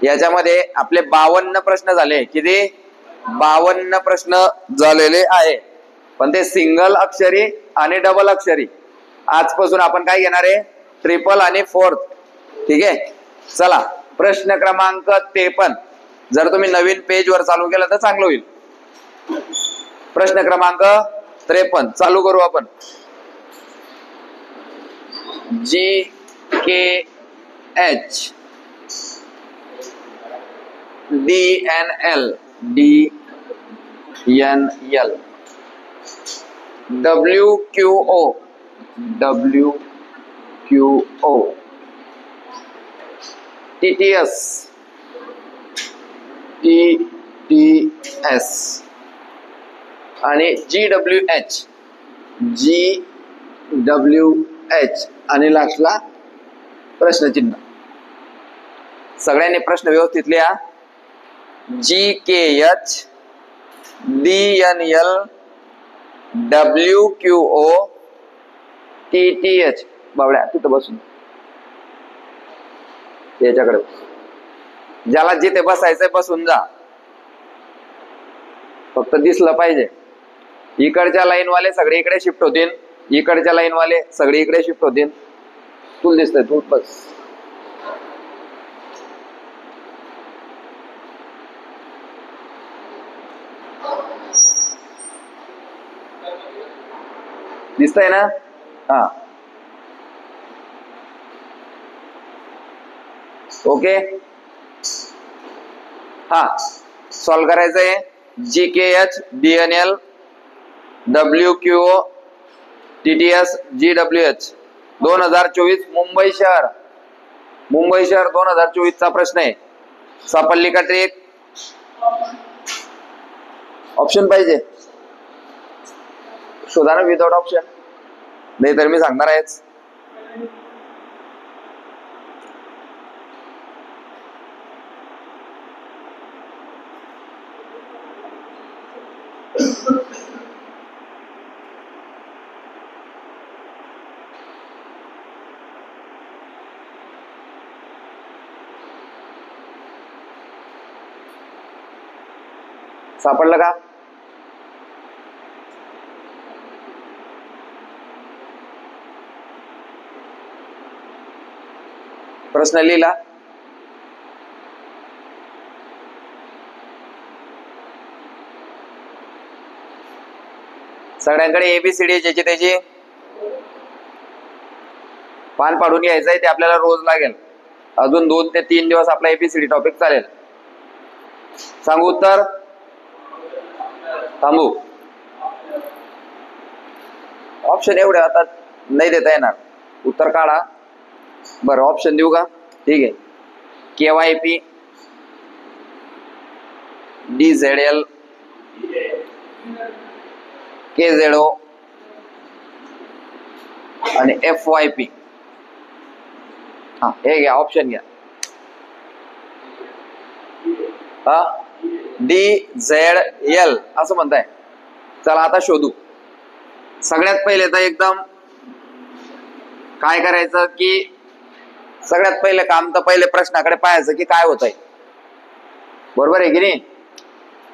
याच्यामध्ये आपले 52 प्रश्न झाले. किती? 52 प्रश्न झालेले आहे. पण ते सिंगल अक्षरी आणि डबल अक्षरी. आजपासून आपण काय घेणार आहे? ट्रिपल आणि फोर्थ. ठीक आहे. चला प्रश्न क्रमांक 53. जर तुम्ही नवीन पेज वर चालू केलं तर चांगलं होईल. प्रश्न क्रमांक 53 चालू करू आपण. GKH DNL WQO TTS आणि GWH आणि लास्टला प्रश्नचिन्ह. सगळ्यांनी प्रश्न व्यवस्थित लिहा. GKH DNL WQO TTH. बावड्या तिथं बसून याच्याकडे ज्याला जिथे बसायचंय बसून जा. फक्त दिसलं पाहिजे. इकडच्या लाईन वाले सगळे इकडे शिफ्ट होतील. इकडच्या लाईन वाले सगळे इकडे शिफ्ट होतील. तुला दिसतंय तू बस. दिसतंय ना? हा ओके. हा सॉल्व करायचंय. GKH DNL WQO TTS GWH 2024 Mumbai शहर 2024 चा प्रश्न आहे. सापडली का ट्रिक? ऑप्शन पाहिजे शोधा ना विदाउट ऑप्शन. नाही तर मी सांगणार आहेच. सापडलं का? प्रश्न लिहिला. सगळ्यांकडे ABCD ज्याची त्याची पान पाडून घ्यायचंय. ते आपल्याला रोज लागेल. अजून 2 ते 3 दिवस आपला ABCD टॉपिक चालेल. सांगू उत्तर? थांबू. ऑप्शन एवढे आता नाही देता येणार. उत्तर काढा. बरं ऑप्शन देऊ का? ठीक आहे. KYP DZL KZO आणि FYP. हा हे घ्या ऑप्शन घ्या. हा DZL असं म्हणताय. चला आता शोधू. सगळ्यात पहिले तर एकदम काय करायचं की सगळ्यात पहिले काम तर पहिले प्रश्नाकडे पाहायचं की काय होतंय. बरोबर आहे की नाही?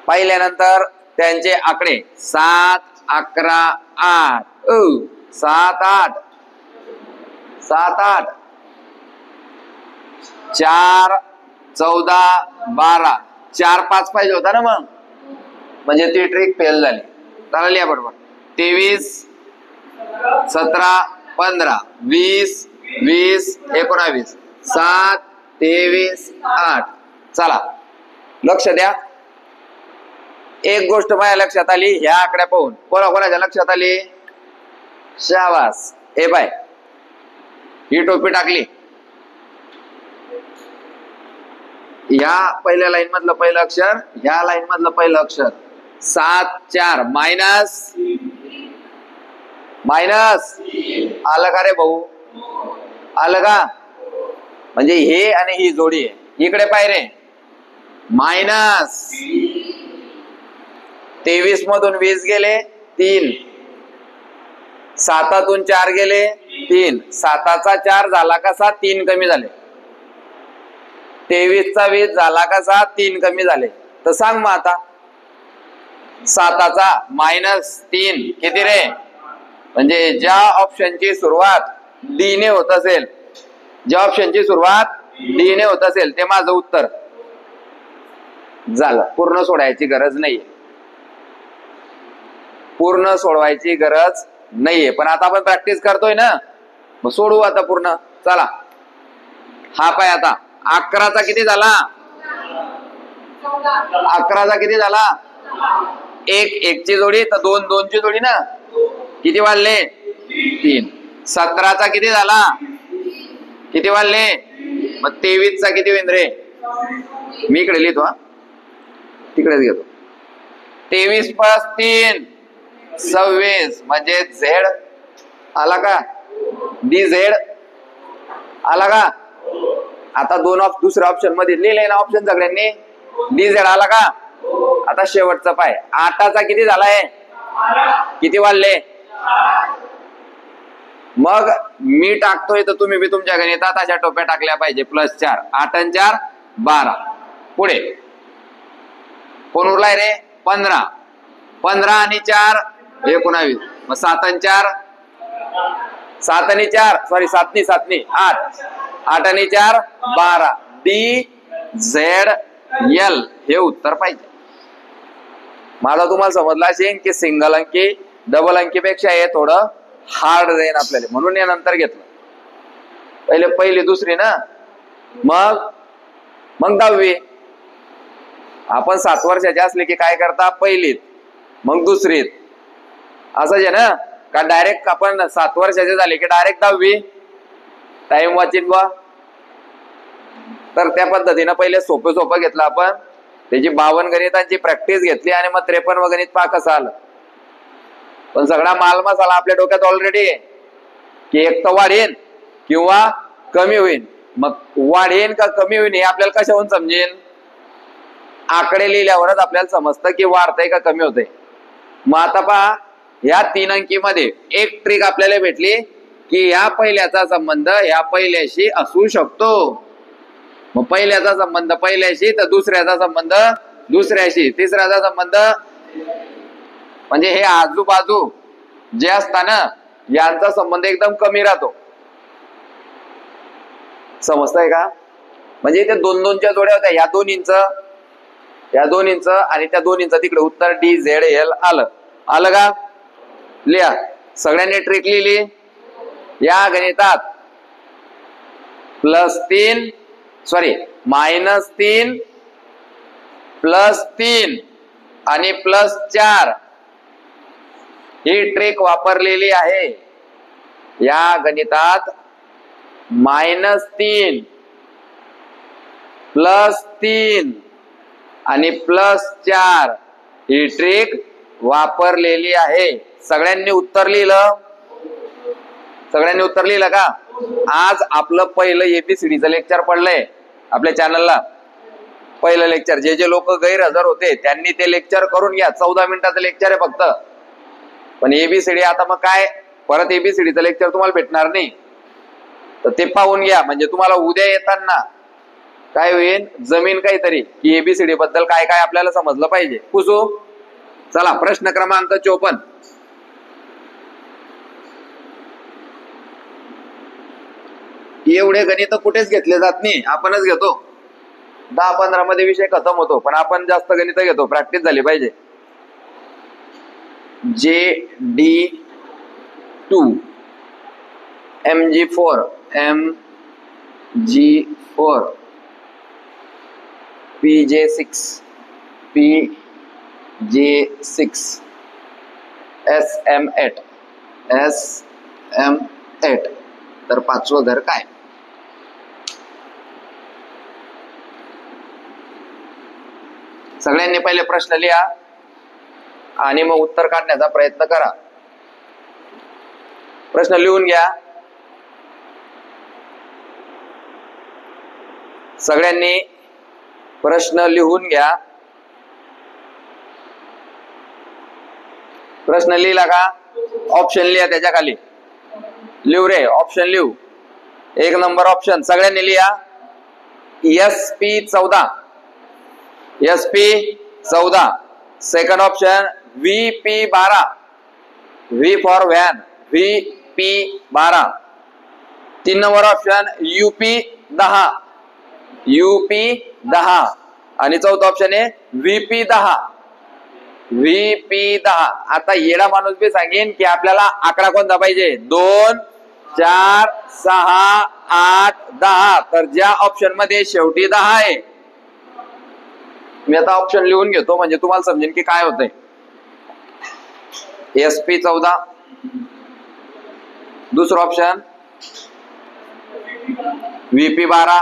पाहिल्यानंतर त्यांचे आकडे 7 11 8 7 8 7 8 4 14 12 4 5 पाहिजे होता ना मग. म्हणजे ती ट्रिक फेल झाली. त्याला लिहा बरोबर. 23 17 15 20 20 19 7 23 8. चला लक्ष द्या. एक गोष्ट माझ्या लक्षात आली ह्या आकड्या पाहून. कोणाच्या लक्षात आली? शाबास. हे बाय ही टोपी टाकली. ह्या पहिल्या लाईन मधलं पहिलं अक्षर, ह्या लाईन मधलं पहिलं अक्षर. 7 4 मायनस आलं का रे भाऊ? आलं का? म्हणजे हे आणि ही जोडी आहे. इकडे पाय रे. मायनस 23 मधून 20 गेले 3. 7तून 4 गेले 3. 7चा 4 झाला कसा 3 कमी झाले. 23चा 20 झाला का 7, 3 कमी झाले तर सांग मग आता. 7चा -3 किती रे? म्हणजे ज्या ऑप्शनची सुरुवात डी ने होत असेल, ज्या ऑप्शनची सुरुवात डी ने होत असेल ते माझं उत्तर झालं. पूर्ण सोडायची गरज नाहीये, पूर्ण सोडवायची गरज नाहीये. पण आता आपण प्रॅक्टिस करतोय ना, मग सोडवू आता पूर्ण. चला हा पाय आता 11चा किती झाला? 11चा किती झाला? 1 ची जोडी तर 2 ची जोडी ना, किती वाढले? 3. 17चा किती झाला? किती वाढले? मग 23चा किती होईल रे? मी इकडे लिहितो, हा तिकडेच घेतो. 23 + 3 26 म्हणजे झेड आला का? डी झेड आला का? आता दुसऱ्या ऑप्शन मध्ये लिहिले ना ऑप्शन सगळ्यांनी, डी झेड आला का? आता शेवटचा पाय 8चा किती झालाय? किती वाढले? मग मी टाकतोय तर तुम्ही बी तुमच्या गणितात अशा टोप्या टाकल्या पाहिजे. +4 8 आणि 4 12. पुढे कोण उरलाय रे? 15. 15 आणि 4 19. मग 7 आणि 4 7 आणि 4 सॉरी 7 नाही 8. 8 आणि 4 12. डी झेड एल हे उत्तर पाहिजे. माझा तुम्हाला समजला असेल की सिंगल अंकी डबल अंकीपेक्षा हे थोडं हार्ड जाईल आपल्याला, म्हणून हे नंतर घेतलं. पहिली दुसरी ना, मग 10वी. आपण 7 वर्षाचे असले की काय करता? पहिलीत, मग दुसरीत. असं आहे ना का? डायरेक्ट आपण 7 वर्षाचे झाले की डायरेक्ट 10वी? टाइम वाचित बा. तर त्या पद्धतीनं पहिले सोपं घेतलं आपण, त्याची 52 गणितांची प्रॅक्टिस घेतली आणि मग 53 गणित पहा कसं आलं. पण सगळा माल मसाला आपल्या डोक्यात ऑलरेडी आहे की एक तर वाढेन किंवा कमी होईल. मग वाढेन का कमी होईल हे आपल्याला कशाहून समजेल? आकडे लिहिल्यावरच आपल्याला समजतं की वाढतंय का कमी होतंय. मग आता पहा, ह्या 3 अंकीमध्ये एक ट्रिक आपल्याला भेटली की ह्या पहिल्याचा संबंध ह्या पहिल्याशी असू शकतो. मग पहिल्याचा संबंध पहिल्याशी तर दुसऱ्याचा संबंध दुसऱ्याशी, तिसऱ्याचा संबंध म्हणजे हे आजूबाजू जे असताना यांचा संबंध एकदम कमी राहतो. समजतंय का? म्हणजे इथे 2-2च्या जोड्या होत्या. ह्या 2 इंच आणि त्या 2 इंच तिकडे उत्तर डी झेड एल आलं का? लिहा. सगळ्यांनी ट्रिक लिहिली. या गणितात -3 +3 आणि +4 ही ट्रिक वापरलेली आहे. या गणितात -3 +3 आणि +4 ही ट्रिक वापरलेली आहे. सगळ्यांनी उत्तर लिहिलं? सगळ्यांनी उत्तर लिहिलं का? आज आपलं पहिलं एबीसीडीचं लेक्चर पडलंय आपल्या चॅनलला. पहिलं लेक्चर जे लोक गैरहजर होते त्यांनी ते लेक्चर करून घ्या. 14 मिनिटाचं लेक्चर आहे फक्त. पण एबीसीडी आता मग काय परत एबीसीडीचं लेक्चर तुम्हाला भेटणार नाही, तर ते पाहून घ्या. म्हणजे तुम्हाला उद्या येताना काय होईल, जमीन काहीतरी की एबीसीडी बद्दल काय काय आपल्याला समजलं पाहिजे. पुसू. चला प्रश्न क्रमांक 54. एवढे गणित कुठेच घेतले जात नाही, आपणच घेतो. 10-15 मध्ये विषय खतम होतो, पण आपण जास्त गणित घेतो. प्रॅक्टिस झाली पाहिजे. JD2 MG4 PJ6 SM8 तर 5वं घर काय? सगळ्यांनी पहिले प्रश्न लिहा आणि मग उत्तर काढण्याचा प्रयत्न करा. प्रश्न लिहून घ्या. सगळ्यांनी प्रश्न लिहून घ्या. प्रश्न लिहिला का? ऑप्शन लिहा त्याच्या खाली. लिहू रे, ऑप्शन लिहू. 1 नंबर ऑप्शन सगळ्यांनी लिहा. SP14 second option VP12 V for van VP12 3 number option UP10 आणि चौथा ऑप्शन आहे VP10 आता येडा माणूस बी सांगेन की आपल्याला आकडा कोणता पाहिजे 2 4 6 8 10 तर ज्या ऑप्शन मध्ये शेवटी 10 आहे मी आता ऑप्शन लिहून घेतो म्हणजे तुम्हाला समजेल की काय होतंय SP14 दुसरं ऑप्शन VP12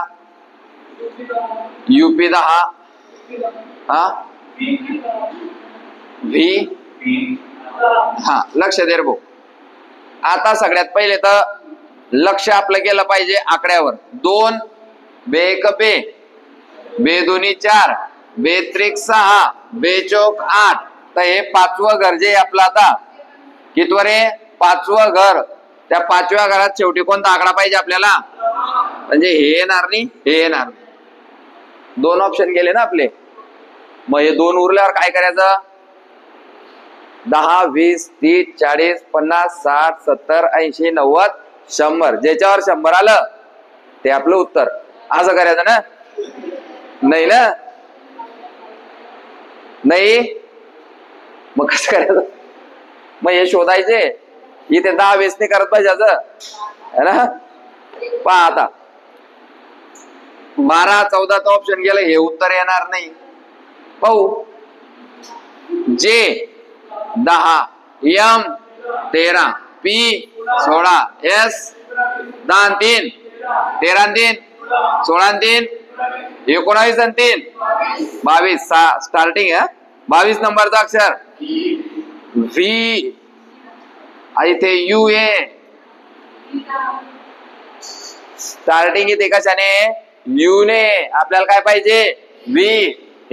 UP10 लक्ष दे रे भाऊ आता सगळ्यात पहिले तर लक्ष आपलं गेलं पाहिजे आकड्यावर 2 बे 1 बे बे 2 4 बे 3 6 बे 4 8 तर हे पाचवं घर जे आपलं आता कितवर आहे पाचवं घर त्या पाचव्या घरात शेवटी कोणता आकडा पाहिजे आपल्याला म्हणजे हे येणार नाही हे येणार 2 ऑप्शन गेले ना आपले मग हे 2 उरल्यावर काय करायचं 10 20 30 40 50 60 70 80 90 100 ज्याच्यावर 100 आलं ते आपलं उत्तर असं करायचं ना नाही ना नाही मग कसं करायचं मग हे शोधायचे इथे 10 20 नाही करत पाहिजे है ना पहा आता 12 14 ऑप्शन गेलं हे उत्तर येणार नाही पाहू जे 10 M 13 P 16 S 10 3 13 3 16 3 19 आणि 3 22 स्टार्टिंग आहे 22 नंबरचा अक्षर V इथे U आहे स्टार्टिंग इथे कशाने U ने आपल्याला काय पाहिजे V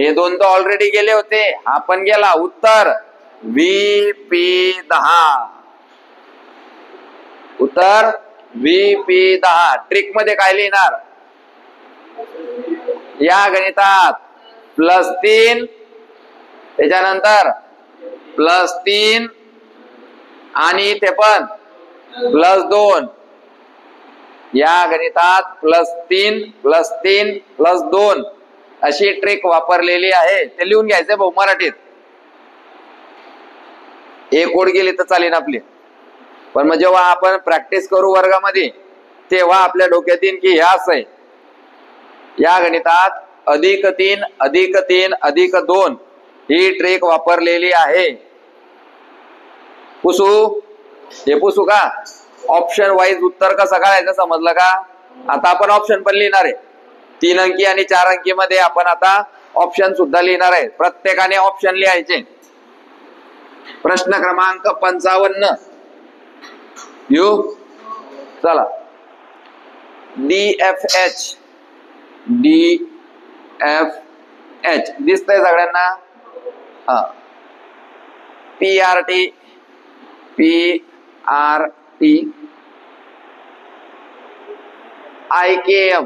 हे 2 तर ऑलरेडी गेले होते आपण गेला उत्तर VP10 उत्तर VP10 ट्रिक मध्ये काय लिहिणार या गणितात +3 त्याच्यानंतर +3 आणि इथे पण +2 या गणितात +3 +3 +2 अशी ट्रिक वापरलेली आहे ते लिहून घ्यायचंय भाऊ मराठीत एक ओळ गेली तर चालेल आपली पण मग जेव्हा आपण प्रॅक्टिस करू वर्गामध्ये तेव्हा आपल्या डोक्यात येईल की हे असं आहे या गणितात +3 +3 +2 ही ट्रिक वापरलेली आहे पुसू हे पुसू का ऑप्शन वाईज उत्तर कसं काढायचं समजलं का आता आपण ऑप्शन पण लिहिणार आहे 3 अंकी आणि 4 अंकी मध्ये आपण आता ऑप्शन सुद्धा लिहिणार आहे प्रत्येकाने ऑप्शन लिहायचे प्रश्न क्रमांक 55 यू चला DFH दिसतंय सगळ्यांना PRT IKM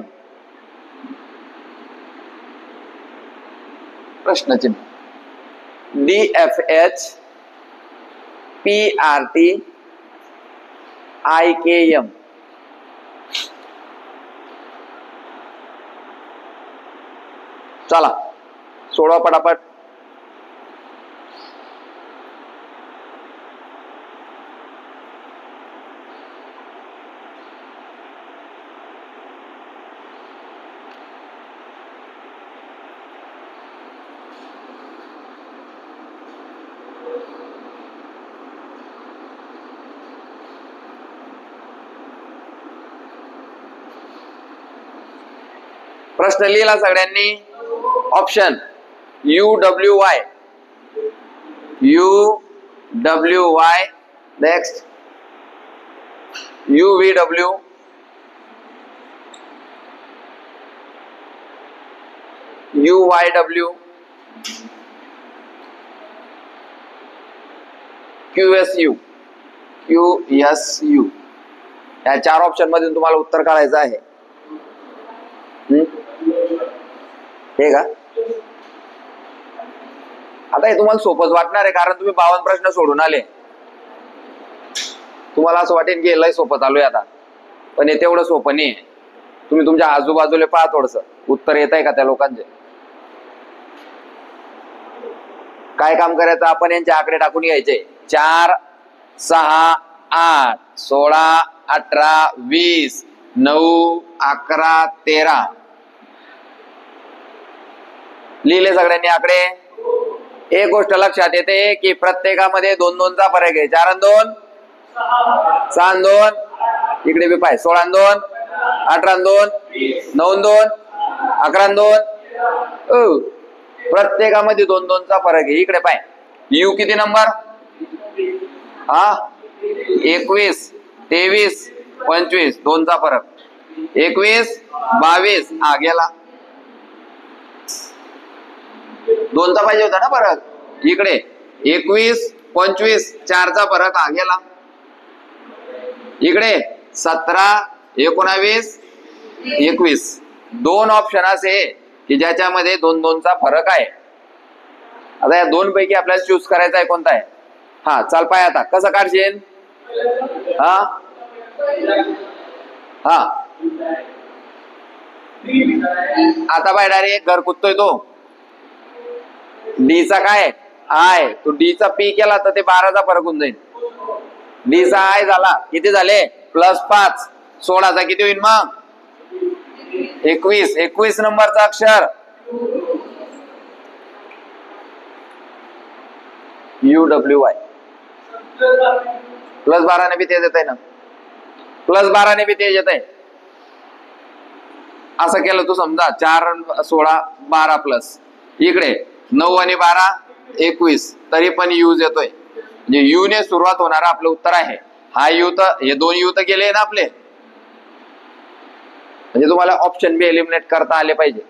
प्रश्नचिन्ह DFH PRT IKM चला सोडवा पटापट प्रश्न लिहिला सगळ्यांनी option UWY next UVW UYW QSU या 4 ऑप्शन मधून तुम्हाला उत्तर काढायचं आहे हे का? आता हे तुम्हाला सोपंच वाटणार आहे, कारण तुम्ही 52 प्रश्न सोडून आले. तुम्हाला असं वाटेल की लय सोपं चालू आहे आता, पण हे तेवढं सोपं नाही. तुम्ही तुमच्या आजूबाजूला पहा, थोडस उत्तर येत आहे का त्या लोकांचे. काय काम करायचं, आपण यांचे आकडे टाकून घ्यायचे. 4, 6, 8, 16, 18, 20, 9, 11, 13. लिहिले सगळ्यांनी आकडे. एक गोष्ट लक्षात येते की प्रत्येकामध्ये 2-2 चा फरक आहे. 4 आणि 2 6 आणि 2 इकडे बी पाय. 16 आणि 2 18 आणि 2 9 आणि 2 11 आणि 2. प्रत्येकामध्ये 2-2 चा फरक आहे. इकडे पाय. यू किती नंबर? 21 23 25 2 चा फरक. 21 22 गेला. 2 चा पाहिजे होता ना फरक. इकडे 21 25 4 चा फरक गेला. इकडे 17 19 21. 2 ऑप्शन असे की ज्याच्यामध्ये 2-2 चा फरक आहे. आता या 2 पैकी आपल्याला चूज करायचा आहे कोणता आहे. चाल पाय. आता कसं काढशील? आता पाय डायरेक्ट घर कुदतोय तो. डी चा काय आय, तो डी चा पी केला तर ते 12 चा फरक होऊन जाईल. डी चा आय झाला किती झाले? +5. 16 चा किती होईल मग? 21. 21 नंबरचा अक्षर UWY. +12 ने भी तेज येत आहे ना. +12 ने भी तेज येत आहे. असं केलं तू समजा 4 16 12 प्लस इकडे 9 आणि 12 21 तरी पण यूज येतोय. म्हणजे यू ने सुरुवात होणार आपलं उत्तर आहे. हा यू तर हे 2 यू तर गेले ना आपले. म्हणजे तुम्हाला ऑप्शन बी एलिमिनेट करता आले पाहिजे.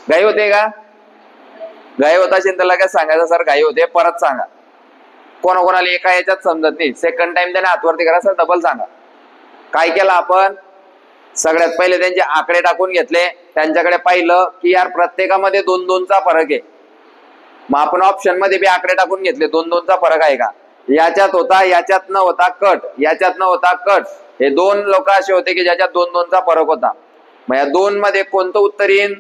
घाई होते का? घाई होत असेल तर लगेच सांगायचं सर घाई होते, परत सांगा. कोणाकोणाला एका याच्यात समजत नाही, सेकंड टाइम त्याने हातवरती करा सर डबल सांगा. काय केलं आपण? सगळ्यात पहिले त्यांचे आकडे टाकून घेतले. त्यांच्याकडे पाहिलं की यार प्रत्येकामध्ये 2-2 चा फरक आहे. मग आपण ऑप्शन मध्ये बी आकडे टाकून घेतले. 2-2 चा फरक आहे का? याच्यात होता, याच्यात न होता कट, याच्यात न होता कट. हे 2 लोक असे होते की ज्याच्यात 2-2 चा फरक होता. मग या 2 मध्ये कोणतं उत्तर येईल?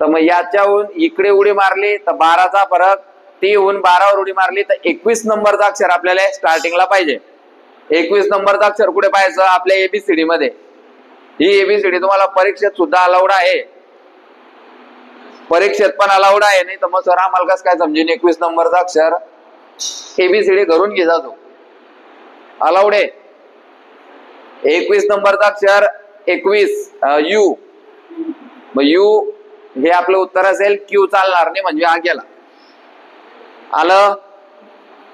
तर मग याच्याहून इकडे उडी मारली तर 12 चा फरक, ती होऊन 12 वर उडी मारली तर 21 नंबरचा अक्षर आपल्याला स्टार्टिंगला पाहिजे. 21 नंबरचा अक्षर कुठे पाहायचं? आपल्या एबीसीडी मध्ये. ही एबीसीडी तुम्हाला परीक्षेत सुद्धा अलाउड आहे. परीक्षेत पण अलाउड आहे. नाही तर मग सर आम्हाला कसं काय समजेल 21 नंबरचा अक्षर? एबीसीडी घरून घे जातो. अलाउड आहे. 21 नंबरचा अक्षर 21 यू. मग यू हे आपलं उत्तर असेल. क्यू चालणार नाही म्हणजे गेला. आलं?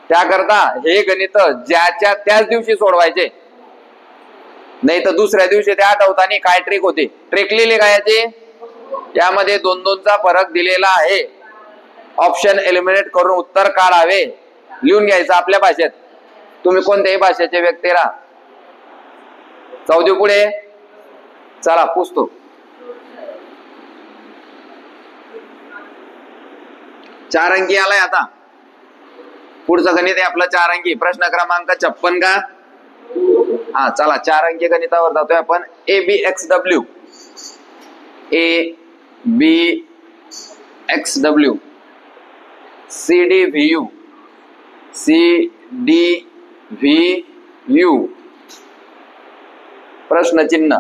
त्याकरता हे गणित ज्याच्या त्याच दिवशी सोडवायचे, नाही तर दुसऱ्या दिवशी ते आठवताना काय ट्रिक होती. ट्रिक लिहिली का याची? यामध्ये 2-2 चा फरक दिलेला आहे. ऑप्शन एलिमिनेट करून उत्तर काढावे. लिहून घ्यायचं आपल्या भाषेत. तुम्ही कोणत्याही भाषेचे व्यक्ती राहा. चौथी पुढे चला पुसतो. 4 अंकी आलाय. आता पुढचं गणित आहे आपलं 4 अंकी. प्रश्न क्रमांक 56 का? चला 4 अंकी गणितावर जातोय आपण. ABXW ABXW CDVU CDVU प्रश्न चिन्ह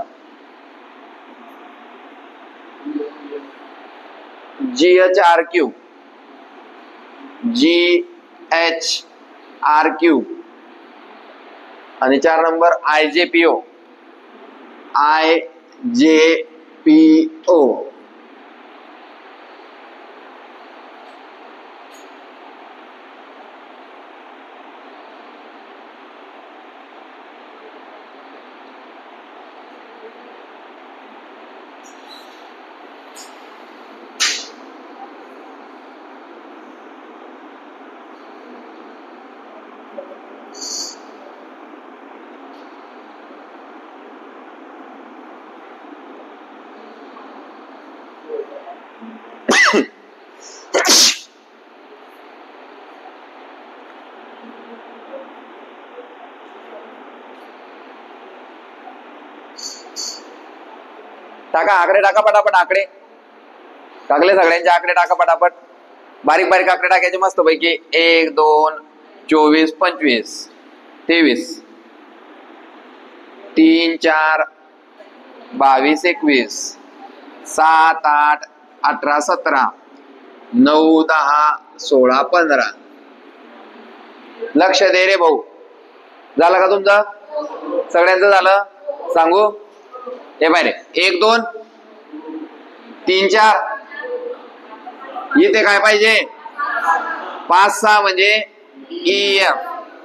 GHRQ GHRQ आणि 4 नंबर IJPO IJPO. टाका आकडे, टाका पटापट आकडे टाकले, सगळ्यांचे आकडे टाका पटापट. बारीक बारीक आकडे टाकायचे मस्त पैकी. 1 2 24 25 23 3 4 22 21 7 8 18 17 9 10 16 15. लक्ष दे रे भाऊ. झालं का तुमचं? सगळ्यांचं झालं? सांगू हे पाहिजे. 1 2 3 4 इथे काय पाहिजे? 5 6 म्हणजे EF.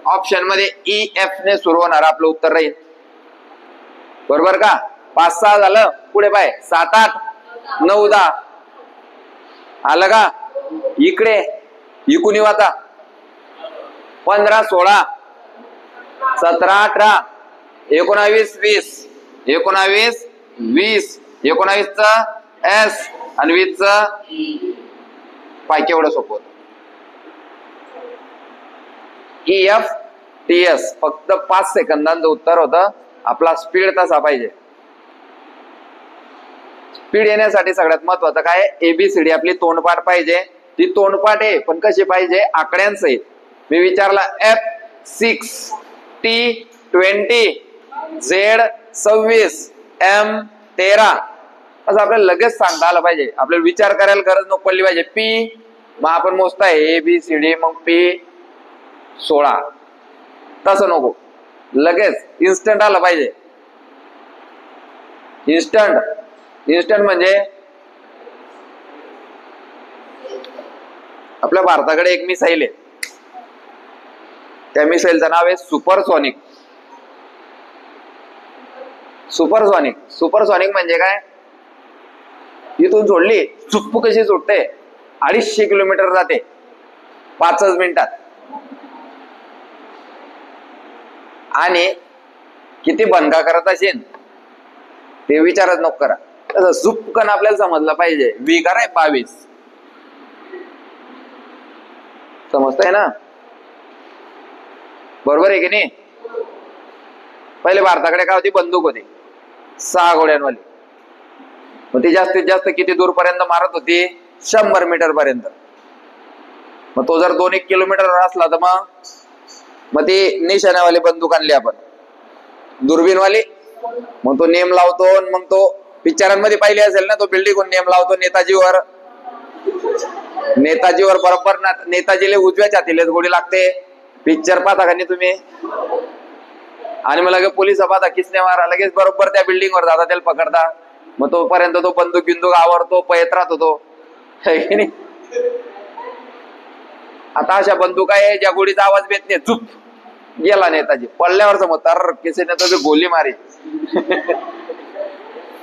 ऑप्शन मध्ये EF ने सुरू होणार आपलं उत्तर राहील. बरोबर का? 5 6 झालं. पुढे पाय 7 8 9 10 आलं का? इकडे इकून येऊ आता. 15 16 17 18 19 20 19 20 19 च S आणि 20 च पाय. केवढं सोपं होतं. EF TS फक्त 5 सेकंदांचं उत्तर होतं. आपला स्पीड तसा पाहिजे. स्पीड येण्यासाठी सगळ्यात महत्वाचं काय? ABCD आपली तोंडपाठ पाहिजे. ती तोंडपाठ आहे पण कशी पाहिजे? आकड्यांसहित. मी विचारला F6 T 20 Z 26 M 13 असं आपल्याला लगेच सांगता आलं पाहिजे. आपल्याला विचार करायला गरज नको पडली पाहिजे. P मग आपण मोजताय ABCD मग P 16 तसं नको. लगेच इन्स्टंट आलं पाहिजे. इन्स्टंट म्हणजे आपल्या भारताकडे एक मिसाईल आहे. त्या मिसाईलचं नाव आहे सुपरसॉनिक. सुपरसॉनिक म्हणजे काय? इथून सोडली चुप्प कशी सुटते? 250 किलोमीटर जाते 5 मिनिटात. आणि किती बनका करत असेल ते विचारच नको करा. तसं सुपकन आपल्याला समजलं पाहिजे. V कराय 22 समजतंय ना? बरोबर आहे की नाही? पहिले भारताकडे काय होती? बंदूक होती 6 गोळ्यांवाली. मग ती जास्तीत जास्त किती दूर पर्यंत मारत होती? 100 मीटर पर्यंत. मग तो जर 2-1 किलोमीटर असला तर मग ती निशाण्यावाली बंदूक आणली आपण, दुर्बीनवाली. मग तो नेम लावतो. मग तो पिक्चरांमध्ये पाहिली असेल ना, तो बिल्डिंग नेम लावतो नेताजीवर बरोबर. नेताजीले उजव्या छातीलेच गोळी लागते. पिक्चर पाहता का नाही तुम्ही? आणि मग लगेच पोलिस पाहता किसने मारा, लगेच बरोबर त्या बिल्डिंग वर जाता, त्याला पकडता. मग तोपर्यंत तो बंदूक आवरतो, पळत राहतो तो. आता अशा बंदूक आहे ज्या गोळीचा आवाज येत नाही. चुप गेला नेताजी. पडल्यावर समजतं किसीने तो गोली मारी.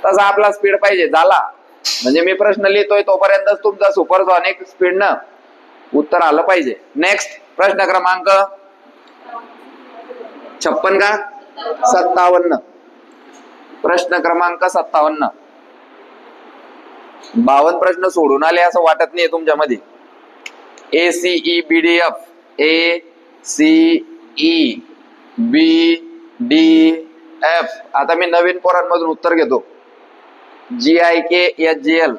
तसा आपला स्पीड पाहिजे. झाला म्हणजे मी प्रश्न लिहितोय तोपर्यंत तुमचा सुपरसॉनिक स्पीड न उत्तर आलं पाहिजे. नेक्स्ट प्रश्न क्रमांक 56 का 57? प्रश्न क्रमांक 57. 52 प्रश्न सोडून आले असं वाटत नाही तुमच्यामध्ये. ACEBDF ACEBDF. आता मी नवीन पोरांमधून उत्तर घेतो. GIKHJL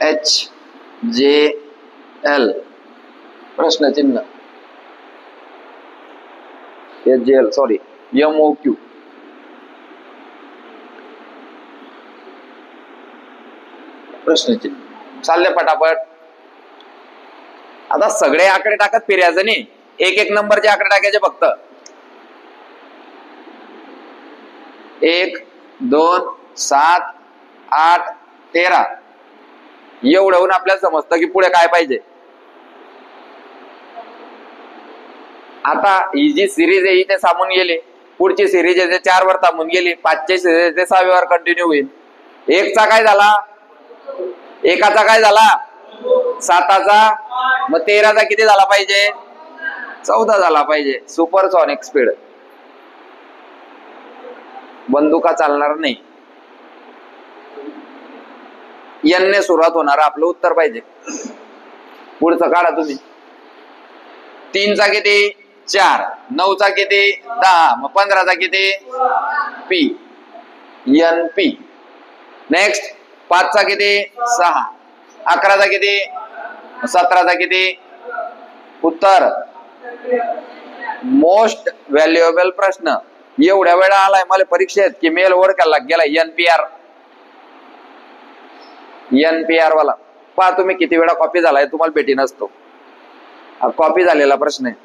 HJL प्रश्नचिन्ह HJL सॉरी MOQ. प्रश्नचिन्ह चालले पटापट. आता सगळे आकडे टाकत फिरायचं नाही. एक नंबरचे आकडे टाकायचे फक्त. 1 2 7 8 13 एवढं होऊन आपल्याला समजतं की पुढे काय पाहिजे. आता ही जी सिरीज आहे ते थांबून गेली. पुढची सिरीज आहे 4 वर थांबून गेली. 5ची सिरीज 6 वर कंटिन्यू होईल. 1चा काय झाला? 1चा काय झाला? 7चा. मग 13चा किती झाला पाहिजे? 14 झाला पाहिजे. Supersonic speed. बंदुका चालणार नाही. एन ने सुरुवात होणार आपलं उत्तर पाहिजे. पुढचं काढा तुम्ही. 3 चा किती 4, 9 चा किती 10, मग 15 चा किती पी, एन पी. नेक्स्ट 5 चा किती 6, 11 चा किती 17 चा किती उत्तर. मोस्ट व्हॅल्युएबल प्रश्न एवढ्या वेळा आलाय मला परीक्षेत की मेल वर केला गेला. एनपीआर वाला पहा तुम्ही किती वेळा कॉपी झालाय तुम्हाला भेटी नसतो. कॉपी झालेला प्रश्न आहे.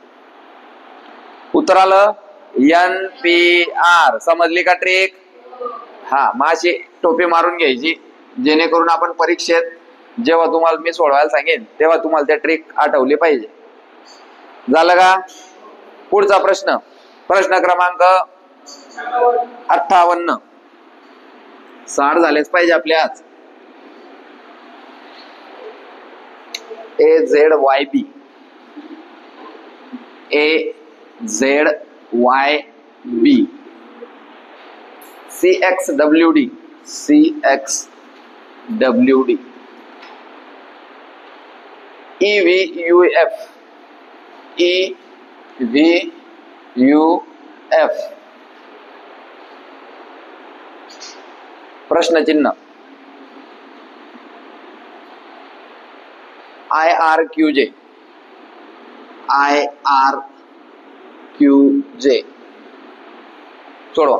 उत्तर आलं एनपीआर. समजली का ट्रिक? हा, माशी टोपी मारून घ्यायची जेणेकरून आपण परीक्षेत जेव्हा तुम्हाला मी सोडवायला सांगेन तेव्हा तुम्हाला त्या ट्रिक आठवली पाहिजे. झालं का? पुढचा प्रश्न, प्रश्न क्रमांक 58. 60 झालेच पाहिजे आपले आज. AZYB AZYB CXWD EVUF प्रश्नचिन्ह. IRQJ सोडवा.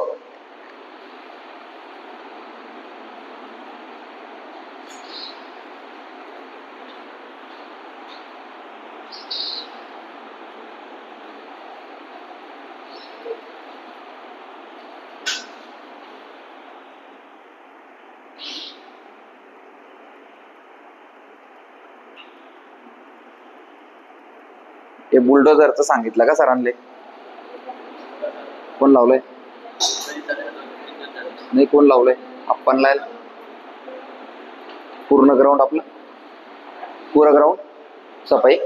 हे बुलडोझरचं सांगितलं का सरांले? कोण लावलंय? नाही, कोण लावलंय? आपण लायला पूर्ण ग्राउंड आपलं पुरं ग्राउंड सफाई.